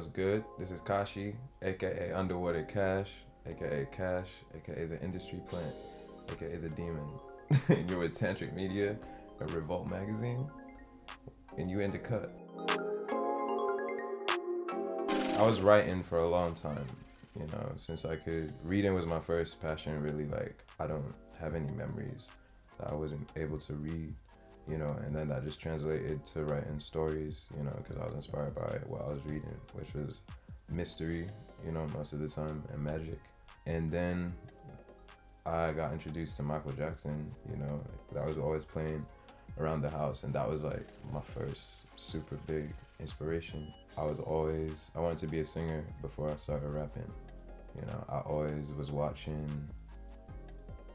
What's good? This is Kashi, aka Underwaterkash, aka Cash, aka the industry plant, aka the demon. You're with Tantric Media, a Revolt magazine, and you in the cut. I was writing for a long time, since I could. Reading was my first passion, really. Like, I don't have any memories that I wasn't able to read, and then that just translated to writing stories, because I was inspired by what I was reading, which was mystery, most of the time, and magic. And then I got introduced to Michael Jackson, that was always playing around the house, and that was like my first super big inspiration. I wanted to be a singer before I started rapping. I always was watching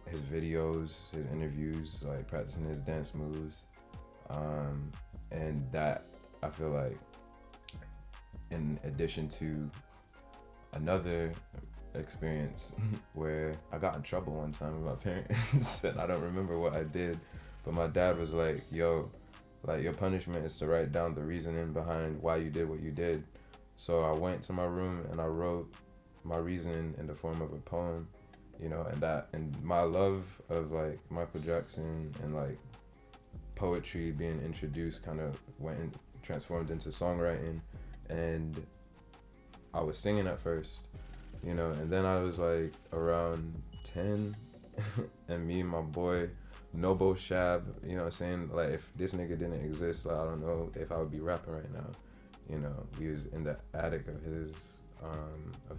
his videos, his interviews, like practicing his dance moves. And that, I feel like, in addition to another experience where I got in trouble one time with my parents and I don't remember what I did, but my dad was like, yo, like, your punishment is to write down the reasoning behind why you did what you did. So I went to my room and I wrote my reasoning in the form of a poem, and my love of like Michael Jackson and like poetry being introduced kind of transformed into songwriting. And I was singing at first, and then I was like around 10 and me and my boy Nobo Shab, saying like, if this nigga didn't exist, like, I don't know if I would be rapping right now. We was in the attic of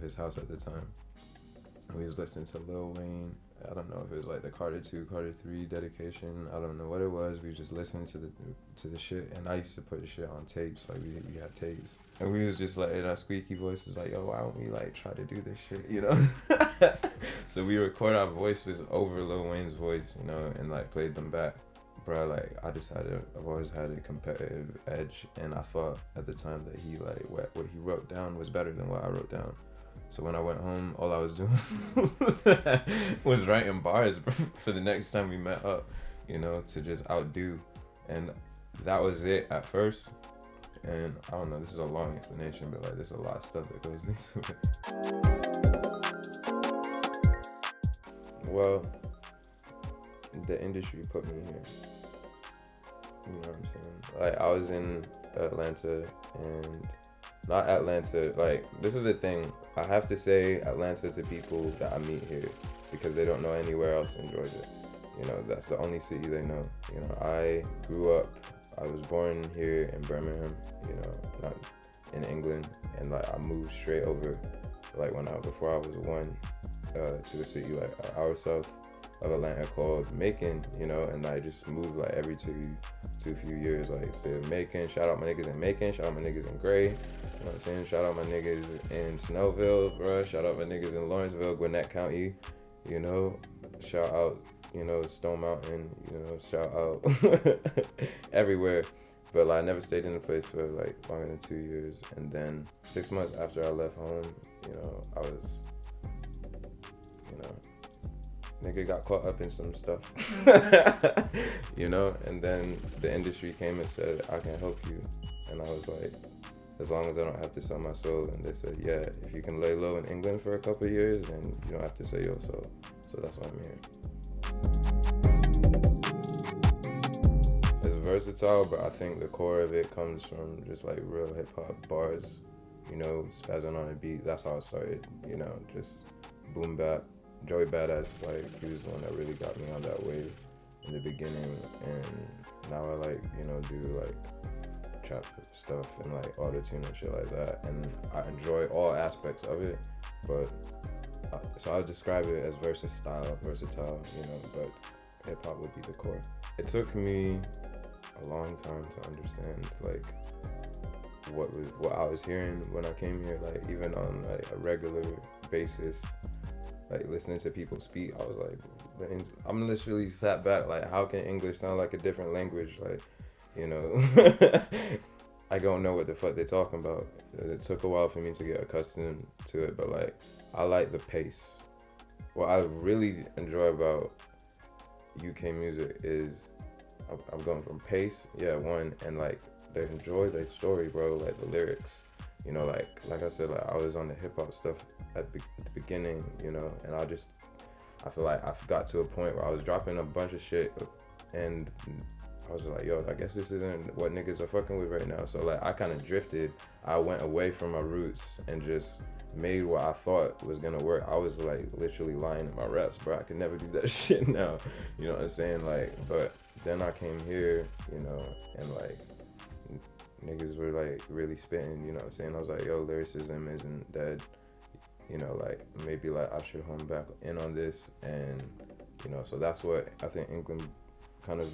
his house at the time. We was listening to Lil Wayne. I don't know if it was like the Carter 2, Carter 3 dedication. I don't know what it was. We was just listening to the shit, and I used to put the shit on tapes. Like, we had tapes, and we was just like in our squeaky voices, like, yo, why don't we like try to do this shit, So we recorded our voices over Lil Wayne's voice, and like played them back. Bro, like, I've always had a competitive edge, and I thought at the time that he like what he wrote down was better than what I wrote down. So when I went home, all I was doing was writing bars for the next time we met up, to just outdo. And that was it at first. And I don't know, this is a long explanation, but like, there's a lot of stuff that goes into it. Well, the industry put me here. You know what I'm saying? Like, I was in Atlanta, and not Atlanta, like, this is the thing. I have to say Atlanta to people that I meet here because they don't know anywhere else in Georgia. That's the only city they know. I was born here in Birmingham, not in England, and like, I moved straight over, like, before I was one, to a city like an hour south of Atlanta called Macon, and I just moved like every two few years, like, say Macon, shout out my niggas in Macon, shout out my niggas in Gray, you know what I'm saying, shout out my niggas in Snellville, bruh, shout out my niggas in Lawrenceville, Gwinnett County, shout out, Stone Mountain, shout out everywhere. But like, I never stayed in a place for like longer than 2 years, and then 6 months after I left home, I was, nigga got caught up in some stuff, and then the industry came and said, I can help you. And I was like, as long as I don't have to sell my soul. And they said, yeah, if you can lay low in England for a couple of years, then you don't have to sell your soul. So that's why I'm here. It's versatile, but I think the core of it comes from just like real hip hop bars, spazzing on a beat. That's how it started, just boom bap. Joey Badass, like, he was the one that really got me on that wave in the beginning, and now I like, do like trap stuff and like auto-tune and shit like that, and I enjoy all aspects of it, but so I would describe it as versatile, but hip-hop would be the core. It took me a long time to understand like what I was hearing when I came here, like, even on like a regular basis. Like, listening to people speak, I was like, man, I'm literally sat back, like, how can English sound like a different language? Like, I don't know what the fuck they're talking about. It took a while for me to get accustomed to it, but like, I like the pace. What I really enjoy about UK music is I'm going from pace, one, and like, they enjoy their story, bro, like the lyrics. you know, like I said, like I was on the hip hop stuff at the beginning, you know, and I feel like I got to a point where I was dropping a bunch of shit, and I was like, yo, I guess this isn't what niggas are fucking with right now. So like I kind of drifted. I went away from my roots and just made what I thought was gonna work. I was like literally lying in my raps, bro. I could never do that shit now. You know what I'm saying? Like, but then I came here, you know, and like niggas were like really spitting, you know what I'm saying? I was like, yo, lyricism isn't dead. You know, like maybe like I should hone back in on this, and you know, so that's what I think England kind of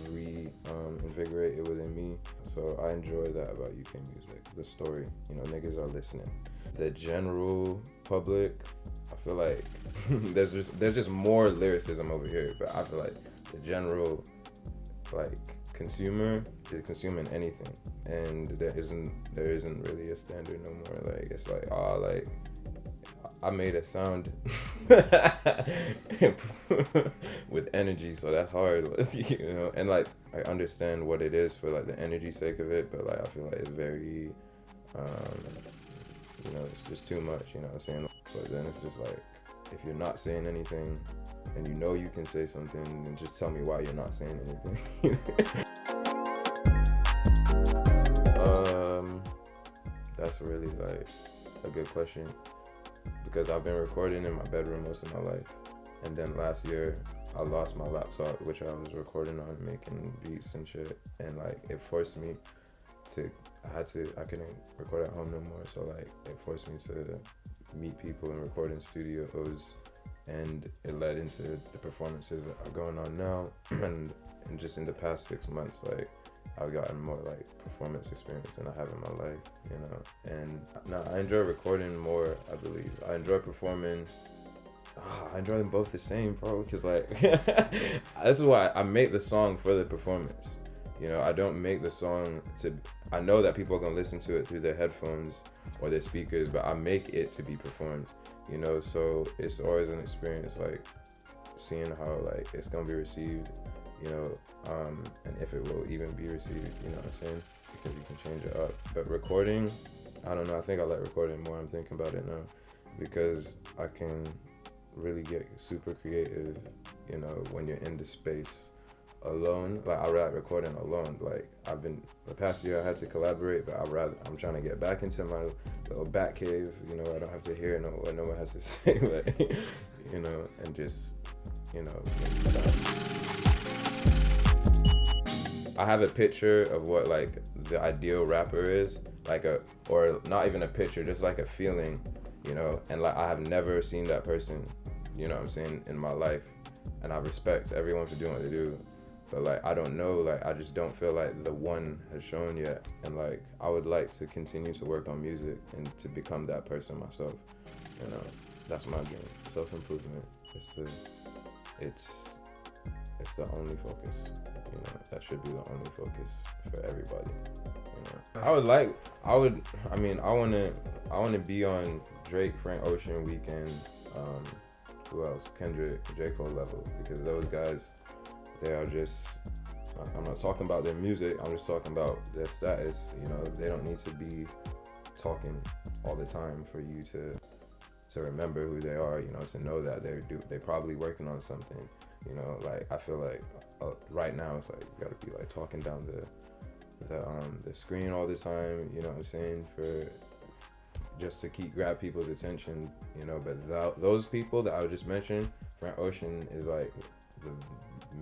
invigorated within me. So I enjoy that about UK music, the story, you know, niggas are listening. The general public, I feel like there's just more lyricism over here, but I feel like the general like consumer is consuming anything, and there isn't really a standard no more. Like it's like, oh, like I made a sound with energy, so that's hard, you know. And like I understand what it is for like the energy sake of it, but like I feel like it's very, you know, it's just too much, you know what I'm saying? But then it's just like, if you're not saying anything and you know you can say something, then just tell me why you're not saying anything. That's really like a good question, because I've been recording in my bedroom most of my life, and then last year I lost my laptop, which I was recording on, making beats and shit, and like it forced me to, I couldn't record at home no more, so like it forced me to meet people and record in studios, and it led into the performances that are going on now. And just in the past 6 months, like I've gotten more like performance experience than I have in my life, you know. And now I enjoy recording more, I believe. I enjoy performing. I enjoy them both the same, bro, because like this is why I make the song for the performance. You know, I don't make the song to, I know that people are gonna listen to it through their headphones or their speakers, but I make it to be performed, you know. So it's always an experience, like seeing how like it's gonna be received, you know, and if it will even be received, you know what I'm saying, because you can change it up. But recording, I don't know, I think I like recording more. I'm thinking about it now, because I can really get super creative, you know, when you're in the space alone. Like I like recording alone. Like I've been, the past year I had to collaborate, but I'm trying to get back into my little bat cave, you know. I don't have to hear what no one has to say, like, you know, and just, you know, I have a picture of what like the ideal rapper is, like or not even a picture, just like a feeling, you know, and like I have never seen that person, you know what I'm saying, in my life, and I respect everyone for doing what they do, but like I don't know, like I just don't feel like the one has shown yet, and like I would like to continue to work on music and to become that person myself, you know. That's my dream. Self-improvement. It's the only focus, you know. That should be the only focus for everybody, you know. I want to be on Drake, Frank Ocean, Weeknd, who else? Kendrick, J. Cole level, because those guys, they are just, I'm not talking about their music, I'm just talking about their status, you know. They don't need to be talking all the time for you to remember who they are, you know, to know that they're probably working on something, you know. Like I feel like right now it's like you gotta be like talking down the screen all the time, you know what I'm saying, for just to grab people's attention, you know. But those people that I just mentioned, Frank Ocean is like the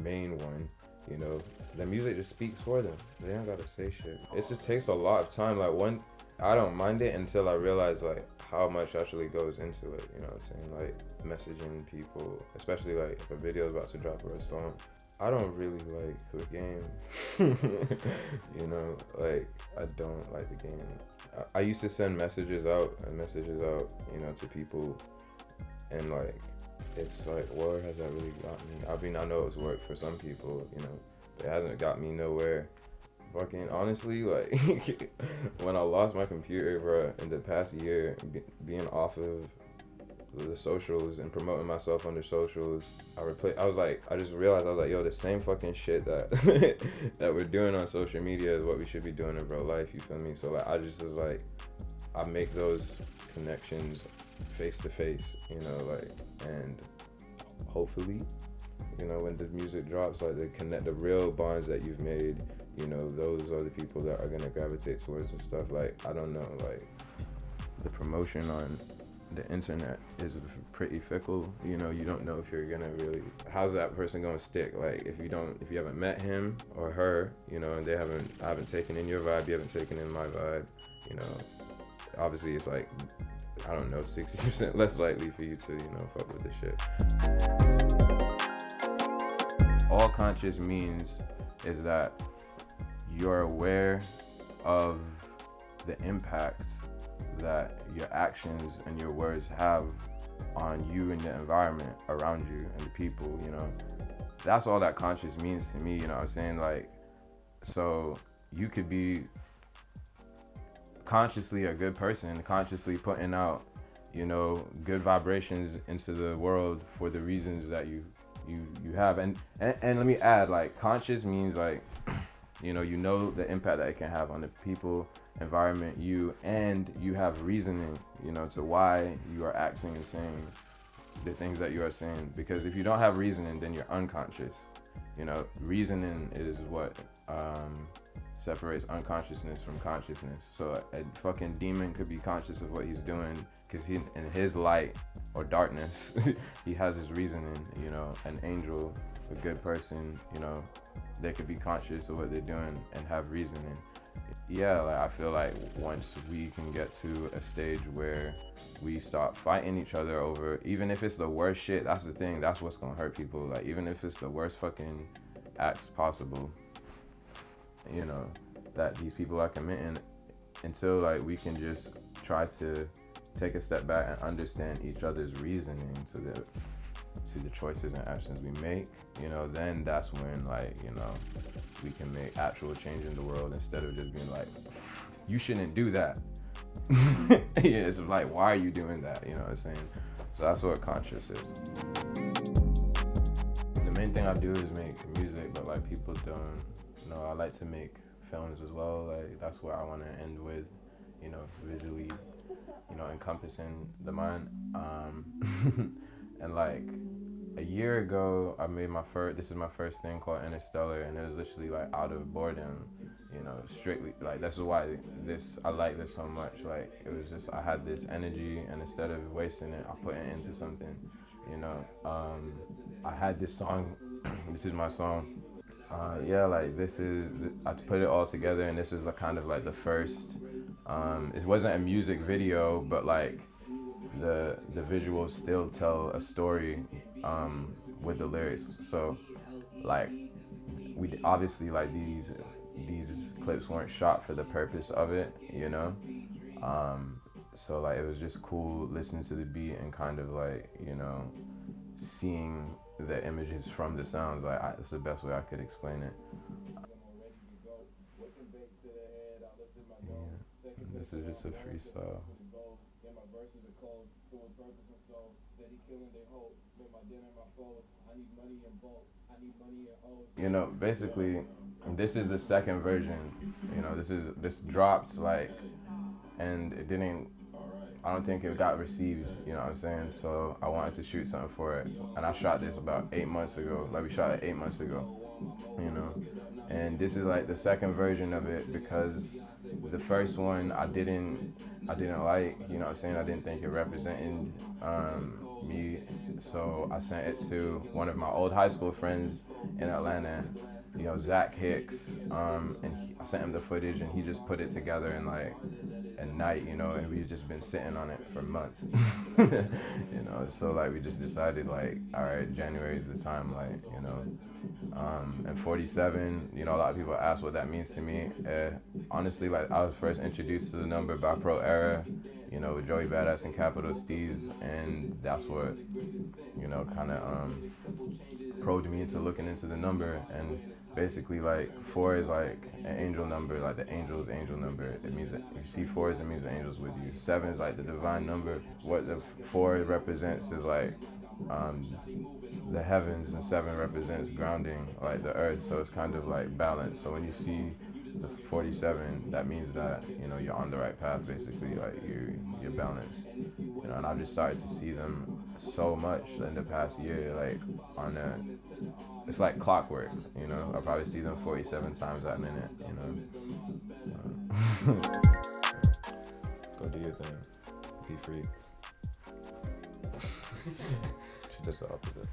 main one, you know. The music just speaks for them. They don't gotta say shit. It just takes a lot of time. Like I don't mind it until I realize like how much actually goes into it, you know what I'm saying? Like messaging people, especially like if a video is about to drop or a song. I don't really like the game. You know, like I don't like the game. I used to send messages out, you know, to people, and like it's like, where has that really got me? I mean, I know it's worked for some people, you know, but it hasn't got me nowhere. Fucking honestly, like when I lost my computer, bro, in the past year, being off of the socials and promoting myself on the socials, I just realized, I was like, yo, the same fucking shit that that we're doing on social media is what we should be doing in real life, you feel me? So like I just was like, I make those connections face to face, you know, like, and hopefully, you know, when the music drops, like the real bonds that you've made, you know, those are the people that are gonna gravitate towards and stuff. Like, I don't know, like, the promotion on the internet is pretty fickle. You know, you don't know if you're gonna really, how's that person gonna stick? Like, if you haven't met him or her, you know, and I haven't taken in your vibe, you haven't taken in my vibe, you know, obviously it's like, I don't know, 60% less likely for you to, you know, fuck with this shit. All conscious means is that you're aware of the impacts that your actions and your words have on you and the environment around you and the people, you know. That's all that conscious means to me, you know what I'm saying? Like, so you could be consciously a good person, consciously putting out, you know, good vibrations into the world for the reasons that you have. And let me add, like, conscious means like, you know the impact that it can have on the people, environment, and you have reasoning, you know, to why you are acting and saying the things that you are saying. Because if you don't have reasoning, then you're unconscious. You know, reasoning is what separates unconsciousness from consciousness. So a fucking demon could be conscious of what he's doing because he, in his light or darkness, he has his reasoning. You know, an angel, a good person, you know, they could be conscious of what they're doing and have reasoning. Yeah, like, I feel like once we can get to a stage where we start fighting each other over, even if it's the worst shit, that's the thing, that's what's gonna hurt people. Like, even if it's the worst fucking acts possible, you know, that these people are committing, until like we can just try to take a step back and understand each other's reasoning to the choices and actions we make, you know, then that's when, like, you know, we can make actual change in the world instead of just being like, you shouldn't do that. Yeah, it's like, why are you doing that? You know what I'm saying? So that's what conscious is. The main thing I do is make music, but like, people don't know I like to make films as well. Like, that's where I want to end with, you know, visually, you know, encompassing the mind. And like, a year ago, I made this is my first thing called Interstellar, and it was literally like out of boredom, you know, strictly, like, that's why I like this so much. Like, it was just, I had this energy, and instead of wasting it, I put it into something, you know. I had this song, this is my song. Yeah, like, I put it all together, and this was like kind of like the first, it wasn't a music video, but like, the visuals still tell a story with the lyrics. So like, we obviously, like, these clips weren't shot for the purpose of it, you know. So like, it was just cool listening to the beat and kind of like, you know, seeing the images from the sounds. Like, it's the best way I could explain it. Yeah, and this is just a freestyle. You know, basically, this is the second version. You know, this dropped, like, and it didn't, I don't think it got received, you know what I'm saying? So I wanted to shoot something for it, and I shot this about 8 months ago. Like, we shot it 8 months ago, you know. And this is like the second version of it, because the first one I didn't like, you know what I'm saying? I didn't think it represented me. So I sent it to one of my old high school friends in Atlanta, you know, Zach Hicks, and I sent him the footage, and he just put it together in like a night, you know, and we've just been sitting on it for months. You know, so like, we just decided, like, all right, January is the time, like, you know. And 47, you know, a lot of people ask what that means to me. Honestly, like, I was first introduced to the number by Pro Era, you know, with Joey Badass and Capital Steez, and that's what, you know, kind of probed me into looking into the number. And basically, like, 4 is like an angel number, like the angel's angel number. It means that you see 4s, it means the angel's with you. 7 is like the divine number. What the 4 represents is like the heavens, and 7 represents grounding, like the earth. So it's kind of like balance. So when you see the 47, that means that, you know, you're on the right path, basically. Like, you're balanced, you know. And I've just started to see them so much in the past year, like, on a, it's like clockwork, you know. I probably see them 47 times that minute, you know. Go do your thing, be free. She does the opposite.